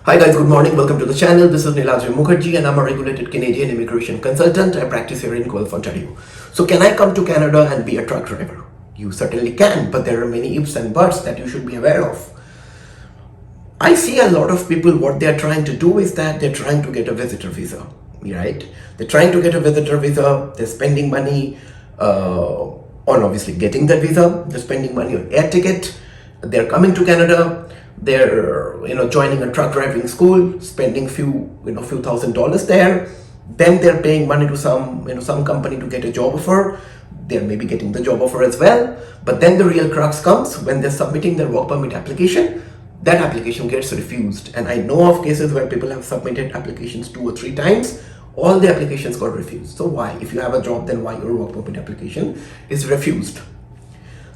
Hi guys, good morning. Welcome to the channel. This is Niladri Mukherjee and I'm a regulated Canadian immigration consultant. I practice here in Guelph, Ontario. So can I come to Canada and be a truck driver? You certainly can, but there are many ifs and buts that you should be aware of. I see a lot of people, what they're trying to do is that they're trying to get a visitor visa, right? They're trying to get a visitor visa. They're spending money on obviously getting that visa. They're spending money on air ticket. They're coming to Canada. They're joining a truck driving school, spending few $1,000s there. Then they're paying money to some company to get a job offer. They're maybe getting the job offer as well. But then the real crux comes when they're submitting their work permit application. That application gets refused. And I know of cases where people have submitted applications 2 or 3 times. All the applications got refused. So why? If you have a job, then why your work permit application is refused?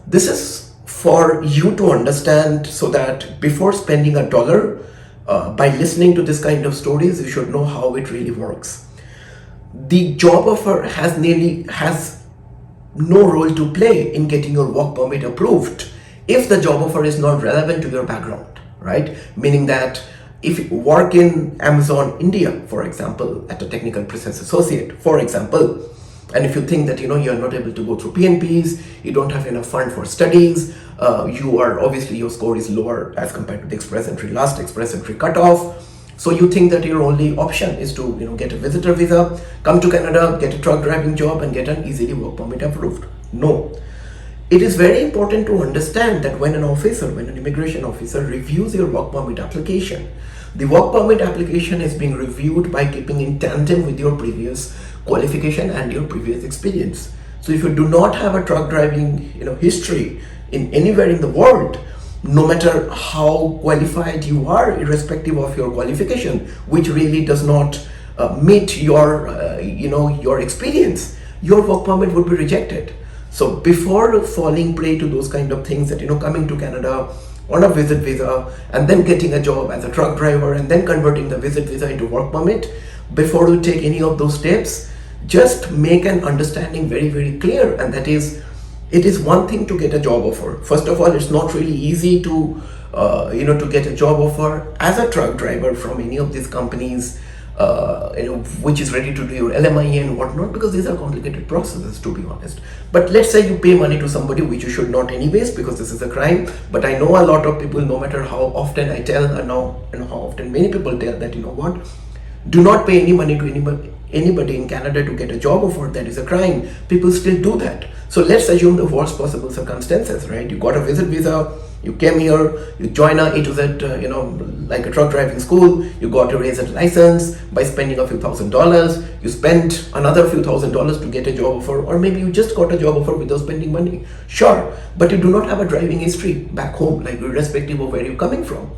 This is for you to understand, so that before spending a dollar, by listening to this kind of stories, you should know how it really works. The job offer has no role to play in getting your work permit approved if the job offer is not relevant to your background, right? Meaning that if you work in Amazon India, for example, at a technical process associate, for example, and if you think that you're not able to go through PNPs, you don't have enough fund for studies, your score is lower as compared to the last express entry cutoff. So you think that your only option is to get a visitor visa, come to Canada, get a truck driving job, and get an easily work permit approved. No. It is very important to understand that when an immigration officer reviews your work permit application, the work permit application is being reviewed by keeping in tandem with your previous qualification and your previous experience. So if you do not have a truck driving history in anywhere in the world, no matter how qualified you are, irrespective of your qualification, which really does not meet your experience, your work permit would be rejected. So before falling prey to those kind of things, that coming to Canada on a visit visa and then getting a job as a truck driver and then converting the visit visa into work permit, before you take any of those steps, just make an understanding very, very clear, and that is, it is one thing to get a job offer. First of all, it's not really easy to get a job offer as a truck driver from any of these companies, which is ready to do your LMIA and whatnot, because these are complicated processes, to be honest. But let's say you pay money to somebody, which you should not anyways, because this is a crime. But I know a lot of people, no matter how often I tell, and now how often many people tell that, do not pay any money to anybody in Canada to get a job offer. That is a crime. People still do that. So let's assume the worst possible circumstances, right? You got a visit visa, you came here, you join A to Z, like a truck driving school, you got your AZ license by spending a few $1,000s, you spent another few $1,000s to get a job offer, or maybe you just got a job offer without spending money. Sure, but you do not have a driving history back home, like irrespective of where you're coming from.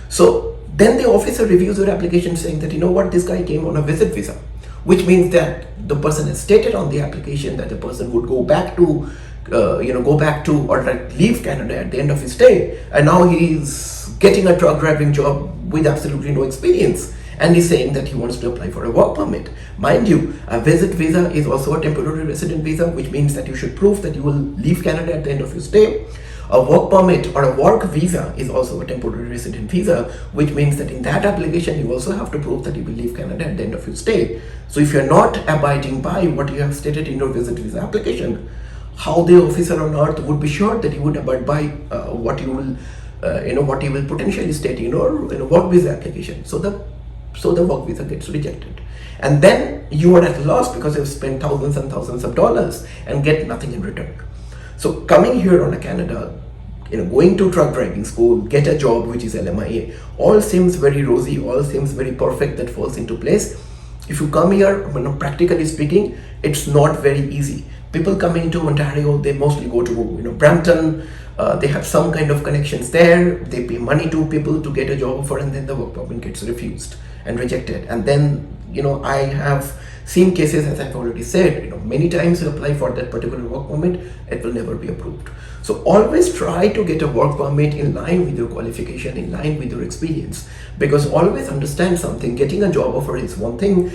So then the officer reviews your application saying that, this guy came on a visit visa, which means that the person has stated on the application that the person would go back to or leave Canada at the end of his stay, and now he's getting a truck driving job with absolutely no experience, and he's saying that he wants to apply for a work permit. Mind you, a visit visa is also a temporary resident visa, which means that you should prove that you will leave Canada at the end of your stay. A work permit or a work visa is also a temporary resident visa, which means that in that application you also have to prove that you will leave Canada at the end of your stay. So if you're not abiding by what you have stated in your visit visa application, how the officer on earth would be sure that you would abide by what you will potentially state in your work visa application? So the work visa gets rejected, and then you are at loss because you've spent thousands and thousands of dollars and get nothing in return. So coming here on a Canada, going to truck driving school, get a job which is LMIA, all seems very rosy, all seems very perfect, that falls into place. If you come here, practically speaking, it's not very easy. People coming into Ontario, they mostly go to Brampton, they have some kind of connections there, they pay money to people to get a job offer, and then the work permit gets refused and rejected. And then I have seen cases, as I've already said, many times you apply for that particular work permit, it will never be approved. So always try to get a work permit in line with your qualification, in line with your experience, because always understand something, getting a job offer is one thing,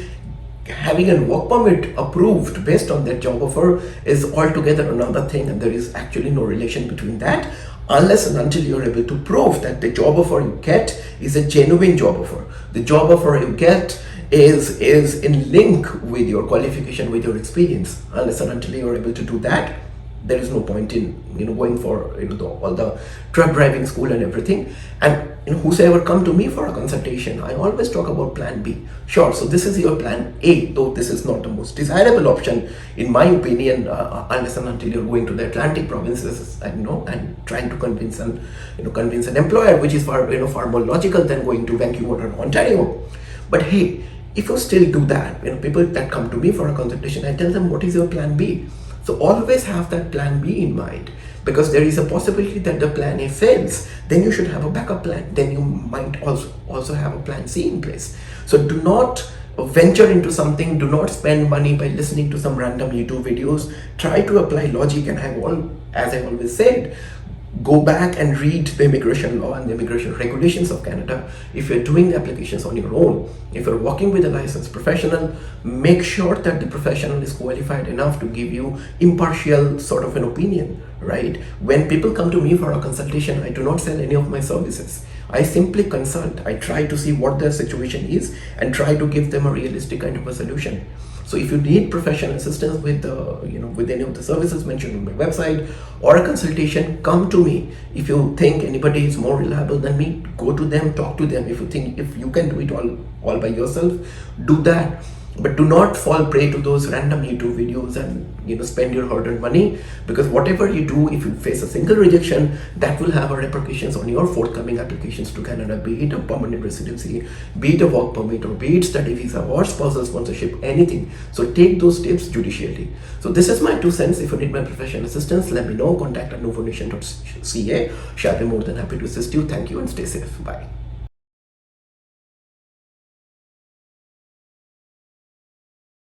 having a work permit approved based on that job offer is altogether another thing, and there is actually no relation between that. unless and until you're able to prove that the job offer you get is a genuine job offer. The job offer you get is in link with your qualification, with your experience. Unless and until you're able to do that, there is no point in going for all the truck driving school and everything. And whosoever come to me for a consultation, I always talk about plan B. Sure, so this is your plan A, though this is not the most desirable option in my opinion, unless and until you're going to the Atlantic provinces and trying to convince an employer, which is far more logical than going to Vancouver or Ontario. But hey, if you still do that, people that come to me for a consultation, I tell them, what is your plan B? So always have that plan B in mind, because there is a possibility that the plan A fails. Then you should have a backup plan. Then you might also have a plan C in place. So do not venture into something. Do not spend money by listening to some random YouTube videos. Try to apply logic, and as I always said, go back and read the immigration law and the immigration regulations of Canada. If you're doing the applications on your own, if you're working with a licensed professional, make sure that the professional is qualified enough to give you impartial sort of an opinion, right? When people come to me for a consultation, I do not sell any of my services. I simply consult. I try to see what their situation is and try to give them a realistic kind of a solution. So if you need professional assistance with any of the services mentioned on my website or a consultation, come to me. If you think anybody is more reliable than me, go to them, talk to them. If you think if you can do it all by yourself, do that. But do not fall prey to those random YouTube videos and spend your hard-earned money, because whatever you do, if you face a single rejection, that will have repercussions on your forthcoming applications to Canada, be it a permanent residency, be it a work permit, or be it study visa or spousal sponsorship, anything. So take those steps judicially. So this is my 2 cents. If you need my professional assistance, let me know. Contact at nuvonation.ca. Shall be more than happy to assist you. Thank you and stay safe. Bye.